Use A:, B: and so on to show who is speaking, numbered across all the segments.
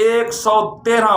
A: 113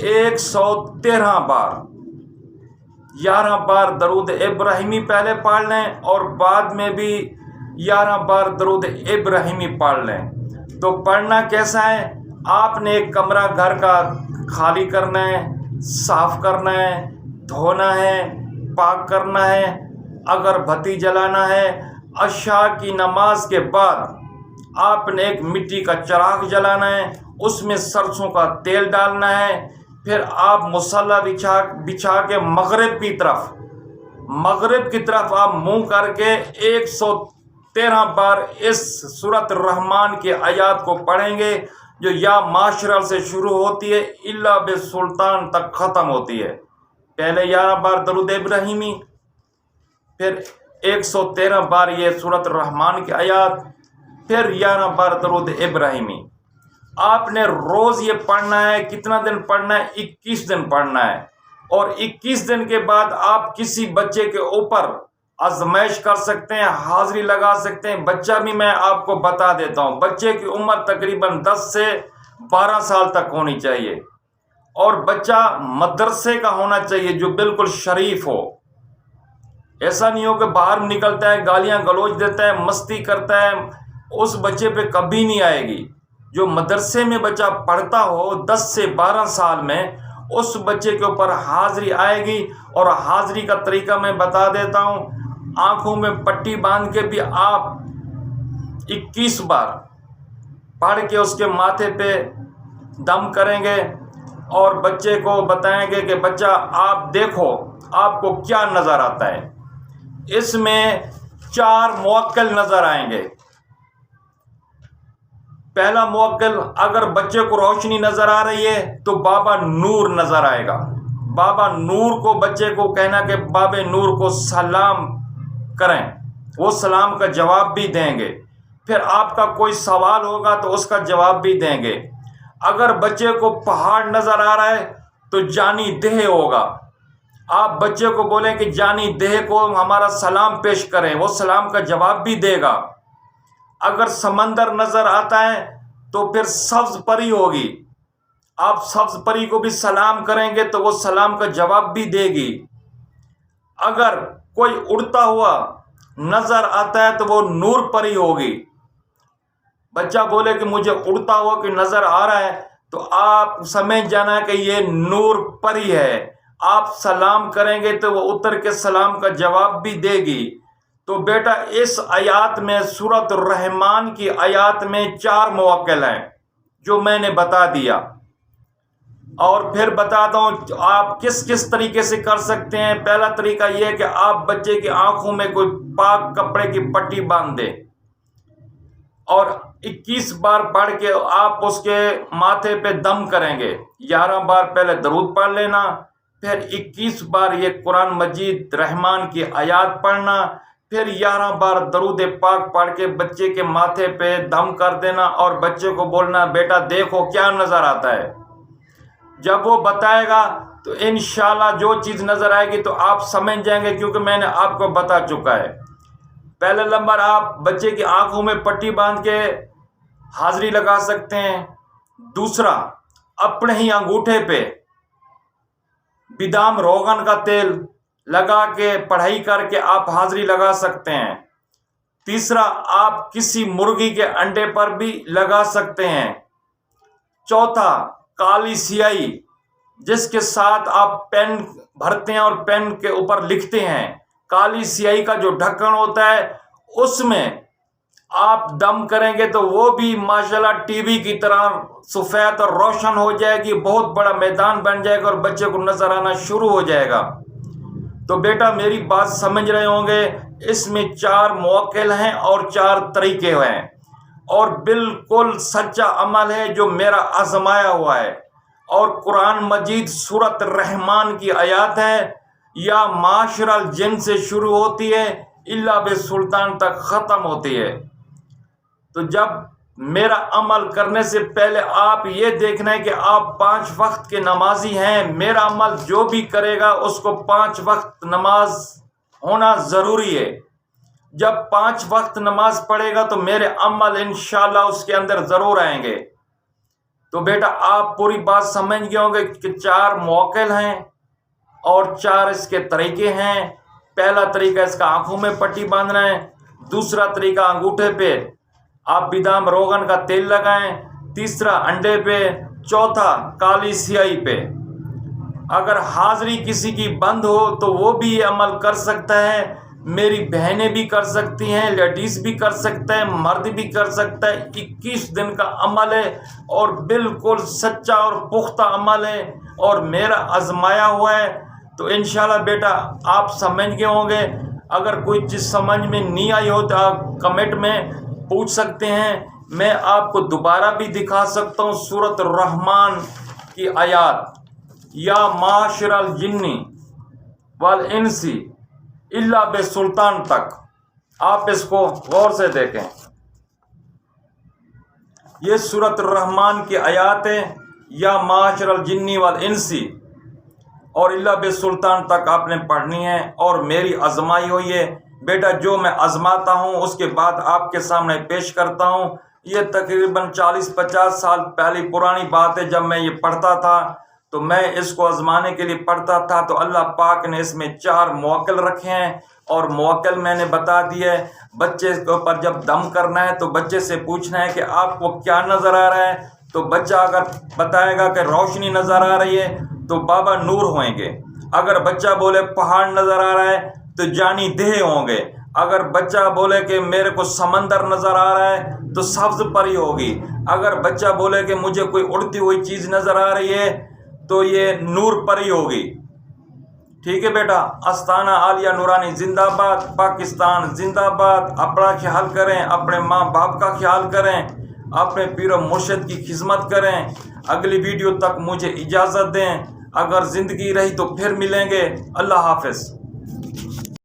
A: 113 بار 11 بار درود ابراہیمی پہلے پڑھ لیں اور بعد میں بھی 11 بار درود ابراہیمی پڑھ لیں۔ تو پڑھنا کیسا ہے؟ آپ نے ایک کمرہ گھر کا خالی کرنا ہے، صاف کرنا ہے، دھونا ہے، پاک کرنا ہے، اگر بتی جلانا ہے۔ عشاء کی نماز کے بعد آپ نے ایک مٹی کا چراغ جلانا ہے، اس میں سرسوں کا تیل ڈالنا ہے، پھر آپ مصلی بچھا کے مغرب کی طرف آپ منہ کر کے 113 بار اس سورۃ الرحمن کی آیات کو پڑھیں گے، جو یا معاشرہ سے شروع ہوتی ہے الا بالسلطان تک ختم ہوتی ہے۔ پہلے 11 بار درود ابراہیمی، پھر 113 بار یہ سورۃ الرحمن کی آیات، پھر 11 بار درود ابراہیمی۔ آپ نے روز یہ پڑھنا ہے۔ کتنا دن پڑھنا ہے؟ 21 دن پڑھنا ہے۔ اور 21 دن کے بعد آپ کسی بچے کے اوپر آزمائش کر سکتے ہیں، حاضری لگا سکتے ہیں۔ بچہ بھی میں آپ کو بتا دیتا ہوں، بچے کی عمر تقریباً 10 سے 12 سال تک ہونی چاہیے، اور بچہ مدرسے کا ہونا چاہیے جو بالکل شریف ہو۔ ایسا نہیں ہو کہ باہر نکلتا ہے، گالیاں گلوچ دیتا ہے، مستی کرتا ہے، اس بچے پہ کبھی نہیں آئے گی۔ جو مدرسے میں بچہ پڑھتا ہو 10 سے 12 سال میں، اس بچے کے اوپر حاضری آئے گی۔ اور حاضری کا طریقہ میں بتا دیتا ہوں، آنکھوں میں پٹی باندھ کے بھی آپ 21 بار پڑھ کے اس کے ماتھے پہ دم کریں گے، اور بچے کو بتائیں گے کہ بچہ آپ دیکھو آپ کو کیا نظر آتا ہے۔ اس میں 4 موکل نظر آئیں گے۔ پہلا موکل، اگر بچے کو روشنی نظر آ رہی ہے تو بابا نور نظر آئے گا۔ بابا نور کو بچے کو کہنا کہ بابا نور کو سلام کریں، وہ سلام کا جواب بھی دیں گے۔ پھر آپ کا کوئی سوال ہوگا تو اس کا جواب بھی دیں گے۔ اگر بچے کو پہاڑ نظر آ رہا ہے تو جانی دہ ہوگا، آپ بچے کو بولیں کہ جانی دہ کو ہمارا سلام پیش کریں، وہ سلام کا جواب بھی دے گا۔ اگر سمندر نظر آتا ہے تو پھر سبز پری ہوگی، آپ سبز پری کو بھی سلام کریں گے تو وہ سلام کا جواب بھی دے گی۔ اگر کوئی اڑتا ہوا نظر آتا ہے تو وہ نور پری ہوگی۔ بچہ بولے کہ مجھے اڑتا ہوا کہ نظر آ رہا ہے تو آپ سمجھ جانا کہ یہ نور پری ہے۔ آپ سلام کریں گے تو وہ اتر کے سلام کا جواب بھی دے گی۔ تو بیٹا اس آیات میں، سورۃ الرحمن کی آیات میں 4 موکل ہیں جو میں نے بتا دیا، اور پھر بتاتا ہوں آپ کس کس طریقے سے کر سکتے ہیں۔ پہلا طریقہ یہ ہے کہ آپ بچے کی آنکھوں میں کوئی پاک کپڑے کی پٹی باندھ دیں، اور 21 بار پڑھ کے آپ اس کے ماتھے پہ دم کریں گے۔ 11 بار پہلے درود پڑھ لینا، پھر 21 بار یہ قرآن مجید رحمان کی آیات پڑھنا، پھر 11 بار درود پاک پڑھ کے بچے کے ماتھے پہ دم کر دینا، اور بچے کو بولنا بیٹا دیکھو کیا نظر آتا ہے۔ جب وہ بتائے گا تو انشاءاللہ جو چیز نظر آئے گی تو آپ سمجھ جائیں گے، کیونکہ میں نے آپ کو بتا چکا ہے۔ پہلا نمبر، آپ بچے کی آنکھوں میں پٹی باندھ کے حاضری لگا سکتے ہیں۔ دوسرا، اپنے ہی انگوٹھے پہ بادام روغن کا تیل لگا کے پڑھائی کر کے آپ حاضری لگا سکتے ہیں۔ تیسرا، آپ کسی مرغی کے انڈے پر بھی لگا سکتے ہیں۔ چوتھا، کالی سیاہی جس کے ساتھ آپ پین بھرتے ہیں اور پین کے اوپر لکھتے ہیں، کالی سیاہی کا جو ڈھکن ہوتا ہے اس میں آپ دم کریں گے تو وہ بھی ماشاءاللہ ٹی وی کی طرح سفید اور روشن ہو جائے گی، بہت بڑا میدان بن جائے گا اور بچے کو نظر آنا شروع ہو جائے گا۔ تو بیٹا میری بات سمجھ رہے ہوں گے، اس میں 4 موکل ہیں اور 4 طریقے ہیں، اور بالکل سچا عمل ہے جو میرا آزمایا ہوا ہے۔ اور قرآن مجید سورۃ الرحمن کی آیات ہے، یا معاشر الجن سے شروع ہوتی ہے الا بالسلطان تک ختم ہوتی ہے۔ تو جب میرا عمل کرنے سے پہلے آپ یہ دیکھنا ہے کہ آپ 5 وقت کے نمازی ہیں۔ میرا عمل جو بھی کرے گا اس کو 5 وقت نماز ہونا ضروری ہے۔ جب 5 وقت نماز پڑھے گا تو میرے عمل انشاءاللہ اس کے اندر ضرور آئیں گے۔ تو بیٹا آپ پوری بات سمجھ گئے ہوں گے کہ 4 موکل ہیں اور 4 اس کے طریقے ہیں۔ پہلا طریقہ اس کا آنکھوں میں پٹی باندھنا ہے، دوسرا طریقہ انگوٹھے پہ آپ بادام روغن کا تیل لگائیں، تیسرا انڈے پہ، چوتھا کالی سیاہی پہ۔ اگر حاضری کسی کی بند ہو تو وہ بھی یہ عمل کر سکتا ہے، میری بہنیں بھی کر سکتی ہیں، لیڈیز بھی کر سکتا ہے، مرد بھی کر سکتا ہے۔ 21 دن کا عمل ہے اور بالکل سچا اور پختہ عمل ہے اور میرا آزمایا ہوا ہے۔ تو انشاءاللہ بیٹا آپ سمجھ گئے ہوں گے۔ اگر کوئی چیز سمجھ میں نہیں آئی ہو تو آپ کمنٹ میں پوچھ سکتے ہیں، میں آپ کو دوبارہ بھی دکھا سکتا ہوں سورۃ الرحمن کی آیات، یا معاشر الجن والانس الا بسلطان تک۔ آپ اس کو غور سے دیکھیں، یہ سورۃ الرحمن کی آیات ہے، یا معاشر الجن والانس اور الا بسلطان تک آپ نے پڑھنی ہے، اور میری آزمائی ہوئی ہے بیٹا۔ جو میں آزماتا ہوں اس کے بعد آپ کے سامنے پیش کرتا ہوں۔ یہ تقریباً 40-50 سال پہلی پرانی بات ہے، جب میں یہ پڑھتا تھا تو میں اس کو آزمانے کے لیے پڑھتا تھا، تو اللہ پاک نے اس میں 4 موکل رکھے ہیں، اور موکل میں نے بتا دیے۔ بچے کے اوپر جب دم کرنا ہے تو بچے سے پوچھنا ہے کہ آپ کو کیا نظر آ رہا ہے، تو بچہ اگر بتائے گا کہ روشنی نظر آ رہی ہے تو بابا نور ہوئیں گے۔ اگر بچہ بولے پہاڑ نظر آ رہا ہے تو جانی دہ ہوں گے۔ اگر بچہ بولے کہ میرے کو سمندر نظر آ رہا ہے تو سبز پری ہوگی۔ اگر بچہ بولے کہ مجھے کوئی اڑتی ہوئی چیز نظر آ رہی ہے تو یہ نور پری ہوگی۔ ٹھیک ہے بیٹا، آستانہ عالیہ نورانی زندہ باد، پاکستان زندہ باد۔ اپنا خیال کریں، اپنے ماں باپ کا خیال کریں، اپنے پیر و مرشد کی خدمت کریں۔ اگلی ویڈیو تک مجھے اجازت دیں، اگر زندگی رہی تو پھر ملیں گے۔ اللہ حافظ۔